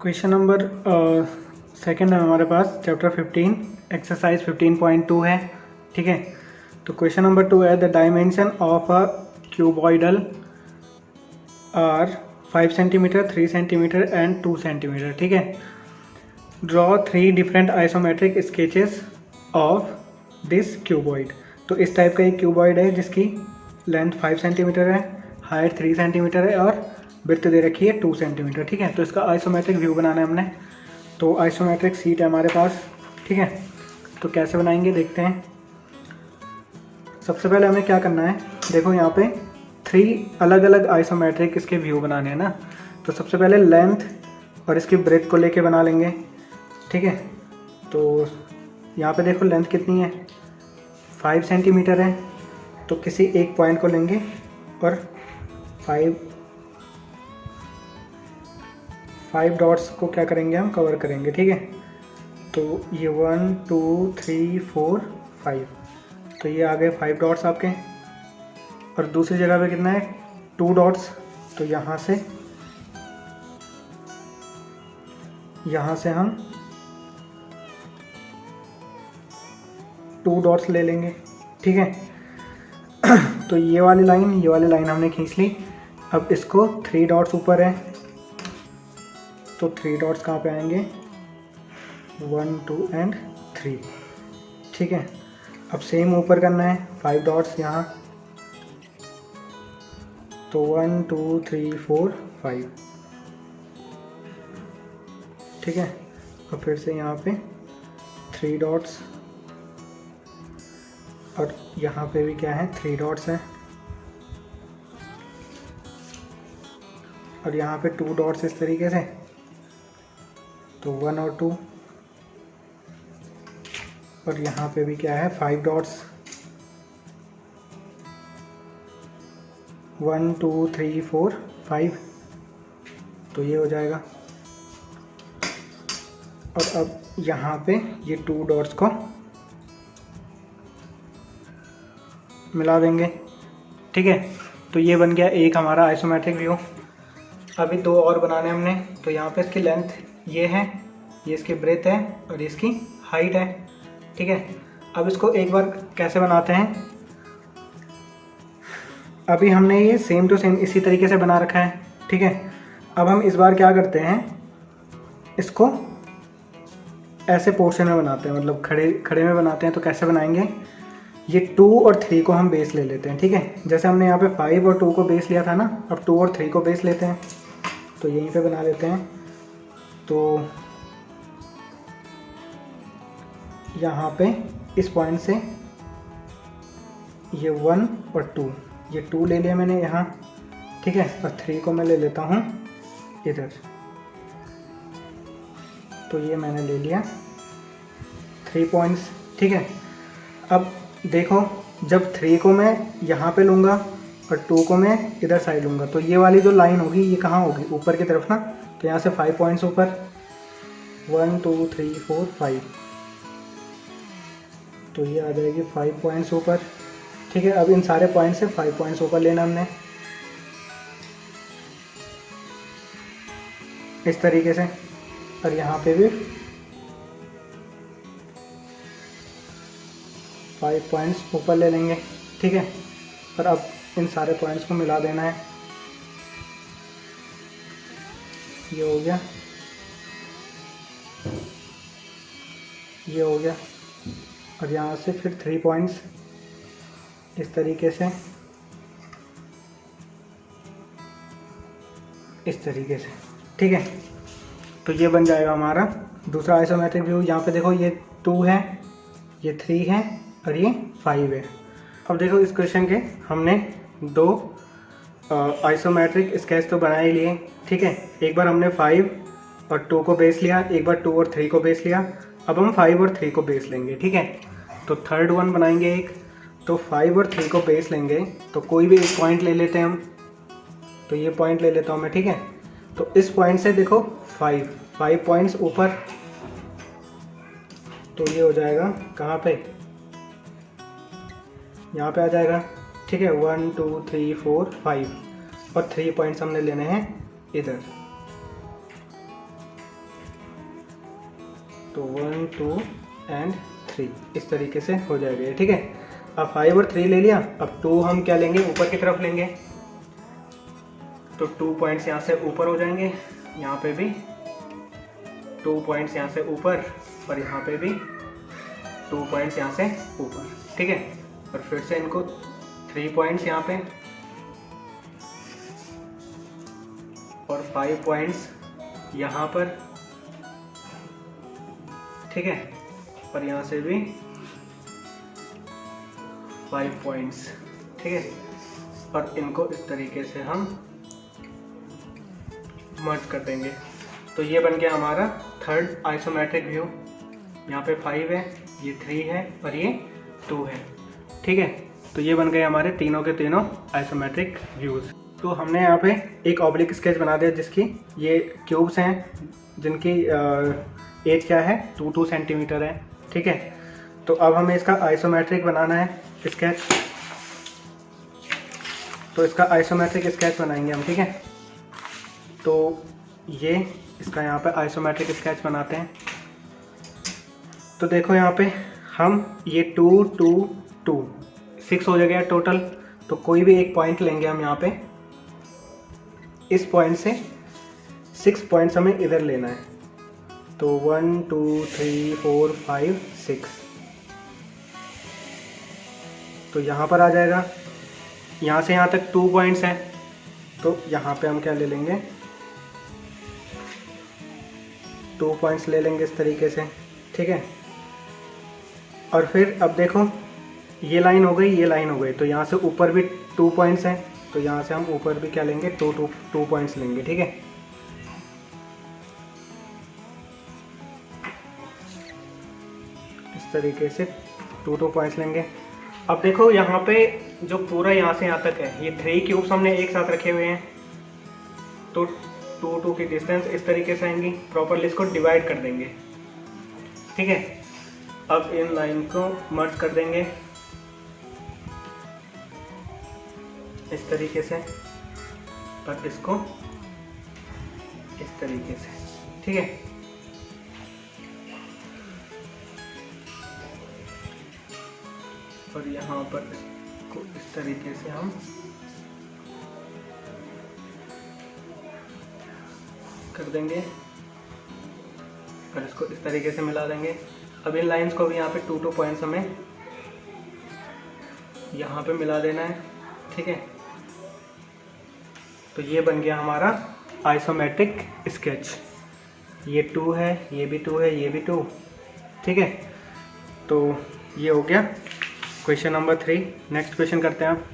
Question number second है हमारे पास, chapter 15 exercise 15.2 है। ठीक है, तो क्वेश्चन नंबर 2 है the dimension of a cuboidal are 5 centimetre, 3 centimetre and 2 centimetre. ठीक है, draw 3 different isometric sketches of this cuboid. तो इस टाइप का एक क्यूबॉइड है जिसकी लेंथ 5 सेंटीमीटर है, हाइट 3 सेंटीमीटर है और विड्थ दे रखी है 2 सेंटीमीटर। ठीक है, तो इसका आइसोमेट्रिक व्यू बनाना है हमने। तो आइसोमेट्रिक सीट है हमारे पास। ठीक है, तो कैसे बनाएंगे देखते हैं। सबसे पहले हमें क्या करना है, देखो यहाँ पे 3 अलग अलग आइसोमेट्रिक इसके व्यू बनाने हैं ना। तो सबसे पहले लेंथ और इसकी ब्रेथ को लेके बना लेंगे। ठीक है, तो यहाँ पे देखो लेंथ कितनी है, 5 सेंटीमीटर है। तो किसी एक पॉइंट को लेंगे और 5 डॉट्स को क्या करेंगे, हम कवर करेंगे। ठीक है, तो ये 1 2 3 4 5, तो ये आ गए 5 डॉट्स आपके। और दूसरी जगह पे कितना है, 2 डॉट्स। तो यहाँ से हम 2 डॉट्स ले लेंगे। ठीक है, तो ये वाली लाइन हमने खींच ली। अब इसको 3 डॉट्स ऊपर है, तो 3 डॉट्स कहाँ पे आएंगे, 1 2 एंड 3। ठीक है, अब सेम ऊपर करना है 5 डॉट्स यहाँ, तो 1 2 3 4 5। ठीक है, और फिर से यहाँ पे 3 डॉट्स, और यहाँ पे भी क्या है, 3 डॉट्स हैं, और यहाँ पे 2 डॉट्स इस तरीके से, तो 1 और 2। और यहाँ पे भी क्या है, 5 डॉट्स, 1 2 3 4 5, तो ये हो जाएगा। और अब यहाँ पे ये 2 डॉट्स को मिला देंगे। ठीक है, तो ये बन गया एक हमारा आइसोमेट्रिक व्यू। अभी 2 और बनाने हमने। तो यहाँ पे इसकी लेंथ ये है, ये इसकी ब्रेथ है और ये इसकी हाइट है। ठीक है, अब इसको एक बार कैसे बनाते हैं, अभी हमने ये सेम टू सेम इसी तरीके से बना रखा है। ठीक है, अब हम इस बार क्या करते हैं, इसको ऐसे पोर्शन में बनाते हैं, मतलब खड़े में बनाते हैं। तो कैसे बनाएंगे, ये 2 और 3 को हम बेस ले लेते हैं। ठीक है, जैसे हमने यहाँ पे 5 और 2 को बेस लिया था ना, अब 2 और 3 को बेस लेते हैं। तो यहीं पे बना लेते हैं। तो यहाँ पे इस पॉइंट से ये 1 और 2, ये 2 ले लिया मैंने यहाँ। ठीक है, और 3 को मैं ले लेता हूँ इधर, तो ये मैंने ले लिया 3 पॉइंट्स। ठीक है, अब देखो जब 3 को मैं यहाँ पे लूँगा और 2 को मैं इधर साइड लूँगा, तो ये वाली जो लाइन होगी ये कहाँ होगी, ऊपर की तरफ ना। तो यहाँ से 5 पॉइंट्स ऊपर, 1 2 3 4 5, तो ये आ जाएगी 5 पॉइंट्स ऊपर। ठीक है, अब इन सारे पॉइंट से 5 पॉइंट्स ऊपर लेना हमने, इस तरीके से। और यहाँ पे भी 5 पॉइंट्स ऊपर ले लेंगे। ठीक है, और अब इन सारे पॉइंट्स को मिला देना है। ये हो गया, ये हो गया। और यहाँ से फिर 3 पॉइंट्स इस तरीके से, इस तरीके से। ठीक है, तो ये बन जाएगा हमारा दूसरा आइसोमेट्रिक व्यू। यहाँ पे देखो ये 2 है, ये 3 है और ये 5 है। अब देखो इस क्वेश्चन के हमने 2 आइसोमेट्रिक स्केच तो बना ही लिए। ठीक है, एक बार हमने 5 और 2 को बेस लिया, एक बार 2 और 3 को बेस लिया। अब हम 5 और 3 को बेस लेंगे। ठीक है, तो थर्ड वन बनाएंगे एक। तो 5 और 3 को बेस लेंगे, तो कोई भी एक पॉइंट ले लेते हैं हम। तो ये पॉइंट ले लेता हूँ मैं। ठीक है, तो इस पॉइंट से देखो 5 पॉइंट्स ऊपर, तो ये हो जाएगा कहाँ पे, यहाँ पे आ जाएगा। ठीक है, 1 2 3 4 5, और 3 पॉइंट्स हमने लेने हैं इधर। तो 1 2 एंड 3 इस तरीके से हो जाएगा ये, ठीक है। अब 5 और 3 ले लिया, अब 2 हम क्या लेंगे, ऊपर की तरफ लेंगे, तो 2 पॉइंट्स यहाँ से ऊपर हो जाएंगे, यहाँ पे भी 2 पॉइंट्स यहाँ से ऊपर और यहाँ पे भी 2 पॉइंट्स यहाँ से ऊपर, ठीक है। और फिर से इनको 3 पॉइंट्स यहाँ पे और 5 पॉइंट्स यहाँ पर, ठीक है। और यहाँ से भी 5 पॉइंट्स, ठीक है। और इनको इस तरीके से हम मर्ज कर देंगे। तो ये बन गया हमारा थर्ड आइसोमेट्रिक व्यू। यहाँ पे 5 है, ये 3 है और ये 2 है, ठीक है। तो ये बन गए हमारे तीनों के तीनों आइसोमेट्रिक व्यूज़। तो हमने यहाँ पे एक ऑब्लिक स्केच बना दिया जिसकी ये क्यूब्स हैं जिनकी एज क्या है 2 सेंटीमीटर है, ठीक है। तो अब हमें इसका आइसोमेट्रिक बनाना है स्केच, तो इसका आइसोमेट्रिक स्केच बनाएंगे हम, ठीक है। तो ये इसका यहाँ पे आइसोमेट्रिक स्केच बनाते हैं। तो देखो यहाँ पे हम ये 2 2 2 6 हो जाएगा टोटल। तो कोई भी एक पॉइंट लेंगे हम यहाँ पे, इस पॉइंट से 6 पॉइंट्स हमें इधर लेना है। तो 1 2 3 4 5 6, तो यहाँ पर आ जाएगा। यहाँ से यहाँ तक 2 पॉइंट्स हैं, तो यहाँ पे हम क्या ले लेंगे, 2 पॉइंट्स ले लेंगे इस तरीके से, ठीक है। और फिर अब देखो ये लाइन हो गई, ये लाइन हो गई, तो यहाँ से ऊपर भी 2 पॉइंट्स हैं, तो यहाँ से हम ऊपर भी क्या लेंगे, 2 पॉइंट्स लेंगे, ठीक है। इस तरीके से 2 पॉइंट्स लेंगे। अब देखो यहाँ पे जो पूरा यहाँ से यहाँ तक है, ये 3 क्यूब्स हमने एक साथ रखे हुए हैं, तो 2 की डिस्टेंस इस तरीके से आएंगी। प्रॉपरली इसको डिवाइड कर देंगे, ठीक है। अब इन लाइन को मर्ज कर देंगे इस तरीके से और इसको इस तरीके से, ठीक है। और यहाँ पर इसको इस तरीके से हम कर देंगे और इसको इस तरीके से मिला देंगे। अब इन लाइंस को भी यहाँ पे 2 पॉइंट्स हमें यहाँ पे मिला देना है, ठीक है। तो ये बन गया हमारा आइसोमेट्रिक स्केच। ये 2 है, ये भी 2 है, ये भी 2, ठीक है। तो ये हो गया क्वेश्चन नंबर 3। नेक्स्ट क्वेश्चन करते हैं आप।